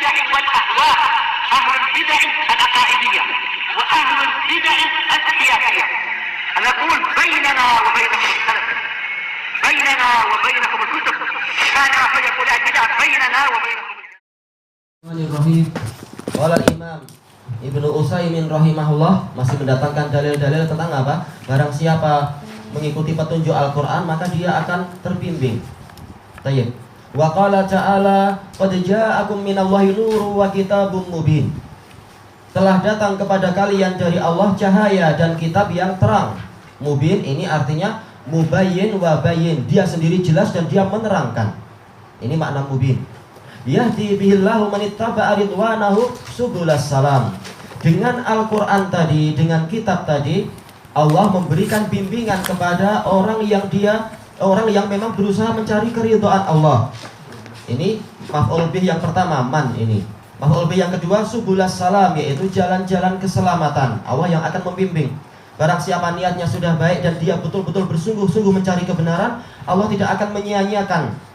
البدع والأهواء، أهل البدع العقائدية وأهل البدع السياسية. نقول بيننا وبينكم السلف، بيننا وبينكم الكتب، كان فيقول البدع بيننا وبينكم. Qala Imam Ibnu Utsaimin rahimahullah masih mendatangkan dalil-dalil tentang apa? Barang siapa mengikuti petunjuk Al-Qur'an maka dia akan terbimbing. Tayyib. Wa qala ta'ala qad ja'akum minallahi nurun wa kitabum mubin. Telah datang kepada kalian dari Allah cahaya dan kitab yang terang. Mubin ini artinya mubayyin wa bayyin. Dia sendiri jelas dan dia menerangkan. Ini makna mubin. Yahdi bihillahu manittaba'a ridwanahu subulas salam. Dengan Al-Qur'an tadi, dengan kitab tadi, Allah memberikan bimbingan kepada orang yang memang berusaha mencari keridhaan Allah. Ini maf'ul bih yang pertama, man ini. Maf'ul bih yang kedua, subulas salam, yaitu jalan-jalan keselamatan. Allah yang akan membimbing. Barang siapa niatnya sudah baik dan dia betul-betul bersungguh-sungguh mencari kebenaran, Allah tidak akan menyia-nyiakan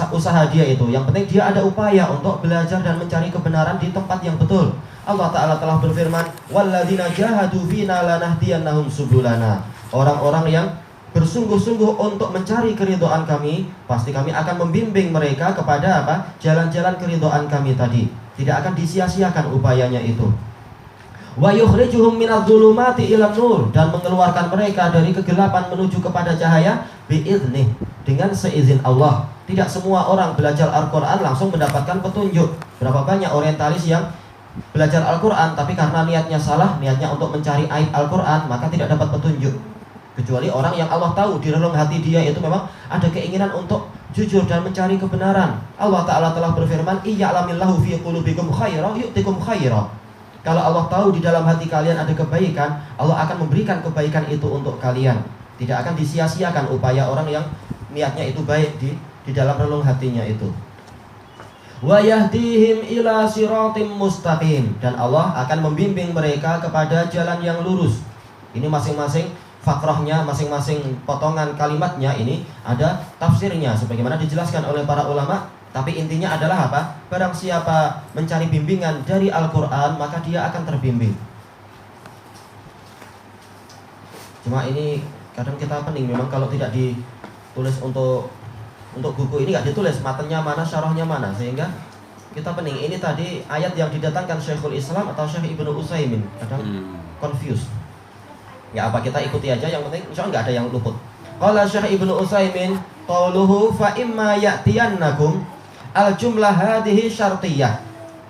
usaha dia itu. Yang penting dia ada upaya untuk belajar dan mencari kebenaran di tempat yang betul. Allah Ta'ala telah berfirman, walladzina jahadu fina lanahdiyannahum subulana. Orang-orang yang bersungguh-sungguh untuk mencari keridhaan kami, pasti kami akan membimbing mereka kepada apa? Jalan-jalan keridhaan kami tadi. Tidak akan disia-siakan upayanya itu. Wa yukhrijuhum minadh-dhulumati ilan nur, dan mengeluarkan mereka dari kegelapan menuju kepada cahaya biiznih, dengan seizin Allah. Tidak semua orang belajar Al-Quran langsung mendapatkan petunjuk. Berapa banyak orientalis yang belajar Al-Quran tapi karena niatnya salah, niatnya untuk mencari aib Al-Quran, maka tidak dapat petunjuk. Kecuali orang yang Allah tahu di relung hati dia itu memang ada keinginan untuk jujur dan mencari kebenaran. Allah Ta'ala telah berfirman, iya'lamillahu fi qulubikum khaira yu'tikum khaira. Kalau Allah tahu di dalam hati kalian ada kebaikan, Allah akan memberikan kebaikan itu untuk kalian. Tidak akan disia-siakan upaya orang yang niatnya itu baik di dalam relung hatinya itu. Wa yahdihim ila siratim mustaqim, dan Allah akan membimbing mereka kepada jalan yang lurus. Ini masing-masing fakrahnya, masing-masing potongan kalimatnya ini ada tafsirnya sebagaimana dijelaskan oleh para ulama. Tapi intinya adalah apa? Barang siapa mencari bimbingan dari Al-Quran, maka dia akan terbimbing. Cuma ini kadang kita pening memang kalau tidak ditulis untuk buku ini nggak ditulis matanya mana, syarahnya mana, sehingga kita pening. Ini tadi ayat yang didatangkan Syekhul Islam atau Syekh Ibnu Utsaimin, kadang confused. Ya apa, kita ikuti aja, yang penting insya Allah nggak ada yang luput. Qala Syekh Ibnu Utsaimin, qauluhu fa imma ya'tiyannakum al jumlah hadhihi syartiyah.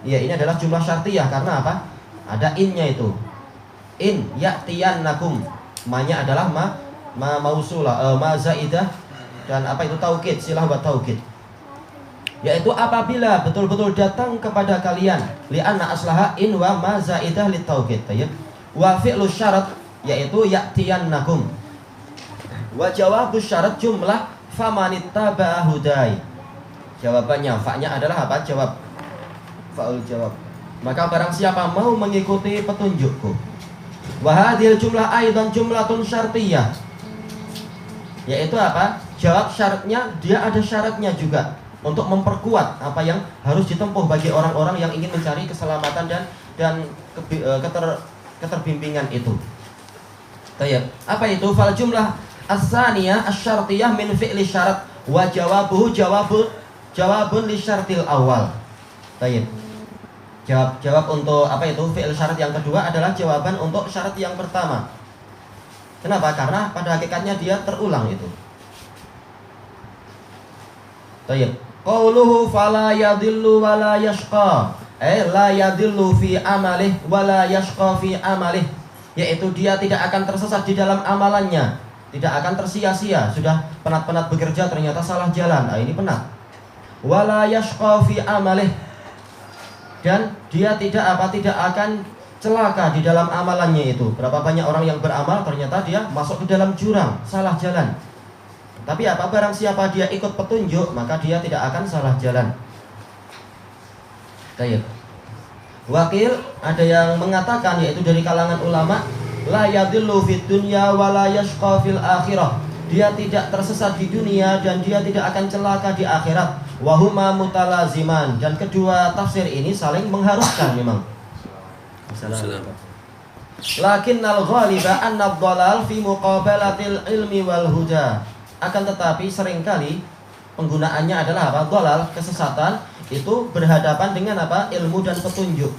Ya, ini adalah jumlah syartiyah karena apa? Ada innya itu. In ya'tiyannakum. Ma-nya adalah ma mausulah, ma zaidah, dan apa itu taukid, silah buat taukid. Yaitu apabila betul-betul datang kepada kalian, li'anna aslaha in wa ma zaidah lit taukid. Tayyib. Wa fi'lu syarat yaitu ya'tiyannakum. Wa jawabus syarat jumlah famanittaba'a hudai. Jawabannya, fa-nya adalah apa? Jawab. Fa'ul jawab. Maka barang siapa mau mengikuti petunjukku. Wa hadhil jumlah aidan jumlatun syartiyah. Yaitu apa? Jawab syaratnya, dia ada syaratnya juga untuk memperkuat apa yang harus ditempuh bagi orang-orang yang ingin mencari keselamatan dan keterbimbingan itu. Tayyib. Apa itu? Fal jumlah as-saniyah asy-syartiyah min fi'li syarat wa jawabuhu jawabun li syartil awal. Tayyib. Jawab untuk apa itu? Fi'il syarat yang kedua adalah jawaban untuk syarat yang pertama. Kenapa? Karena pada hakikatnya dia terulang itu. Tayyib. Qauluhu fala yadillu wa la yashqa. La yadillu fi amalih wa la yashqa fi amalih. Yaitu dia tidak akan tersesat di dalam amalannya, tidak akan tersia-sia. Sudah penat-penat bekerja ternyata salah jalan. Nah, ini penat. Wala yashqa fi amalih, dan dia tidak akan celaka di dalam amalannya itu. Berapa banyak orang yang beramal ternyata dia masuk ke dalam jurang, salah jalan. Tapi apa, barang siapa dia ikut petunjuk, maka dia tidak akan salah jalan. Baik. Wakil ada yang mengatakan, yaitu dari kalangan ulama, la yadillu fid dunya wa la yashqa fil akhirah. Dia tidak tersesat di dunia dan dia tidak akan celaka di akhirat. Wahuma mutalaziman, dan kedua tafsir ini saling mengharuskan memang. Assalamualaikum. Lakinnal ghaliba anna ad-dhalal fi muqabalatil ilmi wal huda. Akan tetapi seringkali penggunaannya adalah apa? Dhalal, kesesatan itu berhadapan dengan apa? Ilmu dan petunjuk.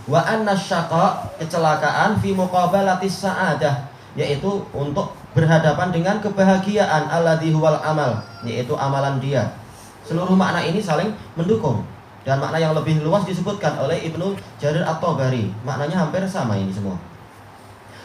Wa anna syaqa, kecelakaan, fi muqabalatis sa'adah, yaitu untuk berhadapan dengan kebahagiaan, alladzi huwal amal, yaitu amalan dia. Seluruh makna ini saling mendukung. Dan makna yang lebih luas disebutkan oleh Ibnu Jarir At-Tabari. Maknanya hampir sama ini semua.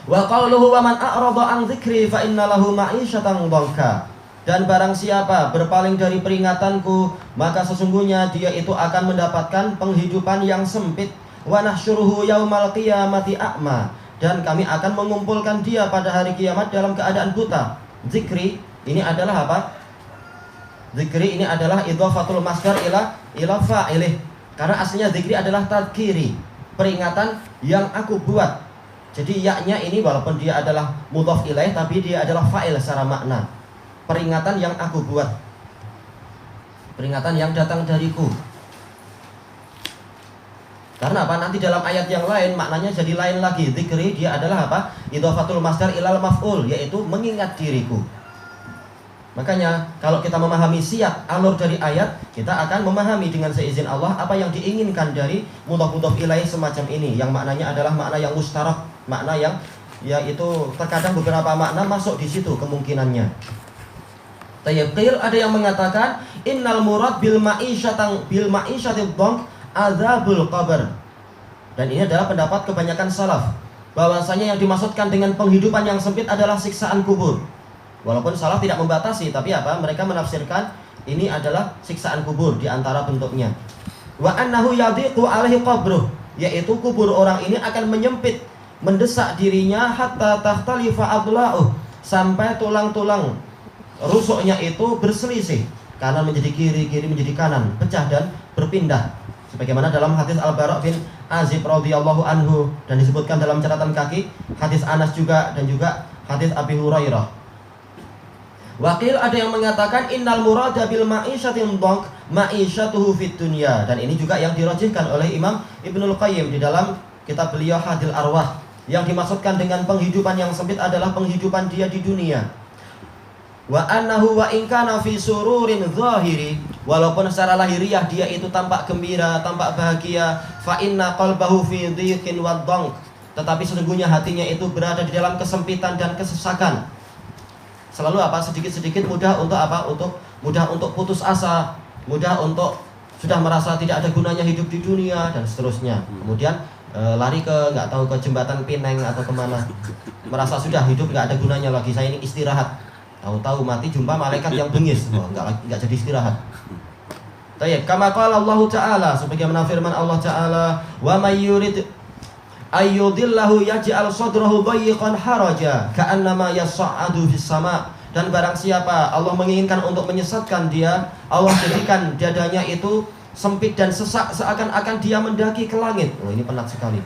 Wa qauluhu wa man a'rada an dzikri fa inna lahu ma'isyatan dhanka. Dan barang siapa berpaling dari peringatanku, maka sesungguhnya dia itu akan mendapatkan penghidupan yang sempit. Wa nahsyuruhu yaumal qiyamati a'ma. Dan kami akan mengumpulkan dia pada hari kiamat dalam keadaan buta. Zikri ini adalah apa? Zikri ini adalah idhafatul masdar ila fa'ilih. Karena aslinya zikri adalah tadkiri, peringatan yang aku buat. Jadi yaknya ini walaupun dia adalah mudhaf ilaih, tapi dia adalah fa'il secara makna. Peringatan yang aku buat, peringatan yang datang dariku. Karena apa? Nanti dalam ayat yang lain maknanya jadi lain lagi. Zikri dia adalah apa? Idhafatul masdar ilal maf'ul, yaitu mengingat diriku. Makanya kalau kita memahami siap alur dari ayat, kita akan memahami dengan seizin Allah apa yang diinginkan dari mudhaf ilaih semacam ini, yang maknanya adalah makna yang mustarak, makna yang yaitu terkadang beberapa makna masuk di situ kemungkinannya. Tayyib, ada yang mengatakan innal murad bil ma'isyatid dhank azabul qabr. Dan ini adalah pendapat kebanyakan salaf, bahwasanya yang dimaksudkan dengan penghidupan yang sempit adalah siksaan kubur. Walaupun salaf tidak membatasi, tapi apa? Mereka menafsirkan ini adalah siksaan kubur di antara bentuknya. Wa annahu yadhiqu alaihi qabruh, yaitu kubur orang ini akan menyempit, mendesak dirinya hatta takhtalifa adla'uh, sampai tulang-tulang rusuknya itu berselisih, kanan menjadi kiri, kiri menjadi kanan, pecah dan berpindah. Sebagaimana dalam hadis Al-Bara' bin Azib radhiyallahu anhu, dan disebutkan dalam catatan kaki hadis Anas juga, dan juga hadis Abi Hurairah. Wakil ada yang mengatakan innal murada bil ma'isyatin dhank ma'isyatuhu fid dunya, dan ini juga yang dirajihkan oleh Imam Ibnul Qayyim di dalam kitab beliau Hadil Arwah. Yang dimaksudkan dengan penghidupan yang sempit adalah penghidupan dia di dunia. Wa annahu wa in kana fi sururin zahiri, walaupun secara lahiriah dia itu tampak gembira, tampak bahagia, fa inna qalbahu fi dhiqin wa dhank, tetapi sesungguhnya hatinya itu berada di dalam kesempitan dan kesesakan. Selalu apa? Sedikit-sedikit mudah untuk apa? Mudah untuk putus asa, mudah untuk sudah merasa tidak ada gunanya hidup di dunia dan seterusnya. Kemudian lari ke nggak tahu ke jembatan Pineng atau kemana, merasa sudah hidup nggak ada gunanya lagi, saya ini istirahat. Tahu-tahu mati jumpa malaikat yang bengis, nggak jadi istirahat. Tayyib, kama qala Allah Ta'ala, sebagaimana firman Allah Ta'ala, wa may yurid ayyudillahu yaj'al sadrahu dayyiqan haraja ka'annama yas'adu fis sama'. Dan barang siapa Allah menginginkan untuk menyesatkan dia, Allah jadikan dadanya itu sempit dan sesak seakan-akan dia mendaki ke langit. Oh, ini penat sekali.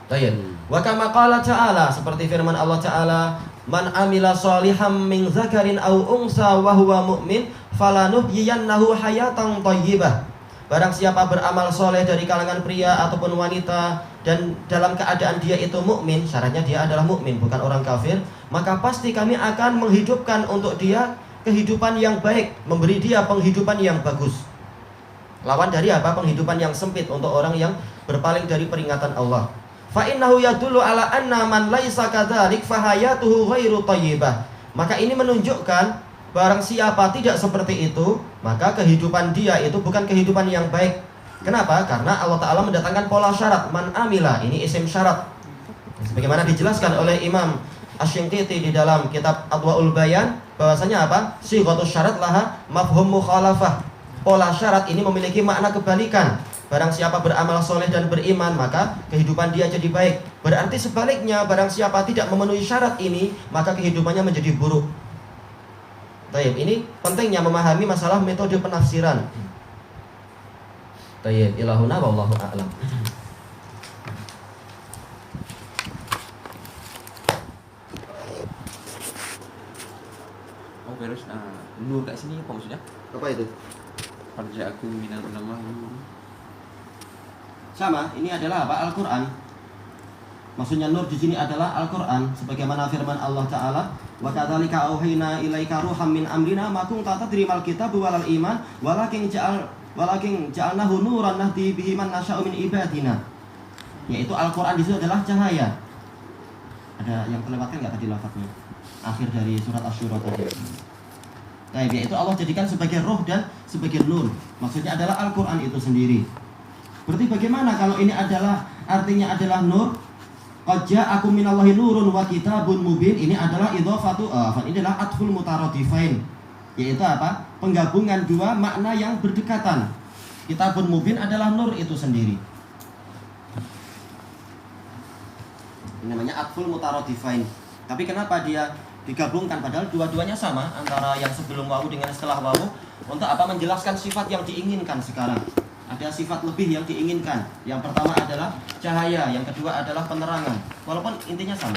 Tayyib. Wa kama qala ta'ala, seperti firman Allah Ta'ala, man amila shalihan min dzakarin aw unsa wa huwa mu'min falanuhyiyannahu hayatan thayyibah. Barang siapa beramal soleh dari kalangan pria ataupun wanita, dan dalam keadaan dia itu mukmin, syaratnya dia adalah mukmin, bukan orang kafir, maka pasti kami akan menghidupkan untuk dia kehidupan yang baik, memberi dia penghidupan yang bagus. Lawan dari apa? Penghidupan yang sempit untuk orang yang berpaling dari peringatan Allah. Fa innahu yadullu ala anna man laisa kadzalik fahayatuhu ghairu thayyibah. Maka ini menunjukkan barang siapa tidak seperti itu, maka kehidupan dia itu bukan kehidupan yang baik. Kenapa? Karena Allah Ta'ala mendatangkan pola syarat. Man amila, ini isim syarat, sebagaimana dijelaskan oleh Imam Asy-Shinqiti di dalam kitab Adwaul Bayan, bahwasanya apa? Sighatus syarat laha mafhum mukhalafah. Pola syarat ini memiliki makna kebalikan. Barang siapa beramal soleh dan beriman, maka kehidupan dia jadi baik. Berarti sebaliknya, barang siapa tidak memenuhi syarat ini, maka kehidupannya menjadi buruk. Tayyib, ini pentingnya memahami masalah metode penafsiran. Tayyib, ilahuna wallahu a'lam. Oke. Terus nur kat sini apa maksudnya? Apa itu? Farja'akum minal ulama nur. Sama, ini adalah apa? Al-Qur'an. Maksudnya nur di sini adalah Al-Qur'an, sebagaimana firman Allah Ta'ala, wa kadzalika auhayna ilaika ruham min amrina ma kunta tadri mal kitab wal iman walakin ja'alnahu nuran nahdi bihi man nasya'u min ibadina. Yaitu Al-Qur'an di situ adalah cahaya. Ada yang terlewatkan enggak tadi lafaznya? Akhir dari surat Asy-Syura tadi. Nah, yaitu Allah jadikan sebagai roh dan sebagai nur. Maksudnya adalah Al-Qur'an itu sendiri. Berarti bagaimana kalau ini adalah artinya adalah nur? Qad ja'akum minallahi nurun wa kitabun mubin. Ini adalah idhofatu ini adalah atful mutaradifain. Yaitu apa? Penggabungan dua makna yang berdekatan. Kitabun mubin adalah nur itu sendiri. Ini namanya atful mutaradifain. Tapi kenapa dia digabungkan padahal dua-duanya sama antara yang sebelum wawu dengan setelah wawu? Untuk apa? Menjelaskan sifat yang diinginkan sekarang. Ada sifat lebih yang diinginkan. Yang pertama adalah cahaya, yang kedua adalah penerangan. Walaupun intinya sama.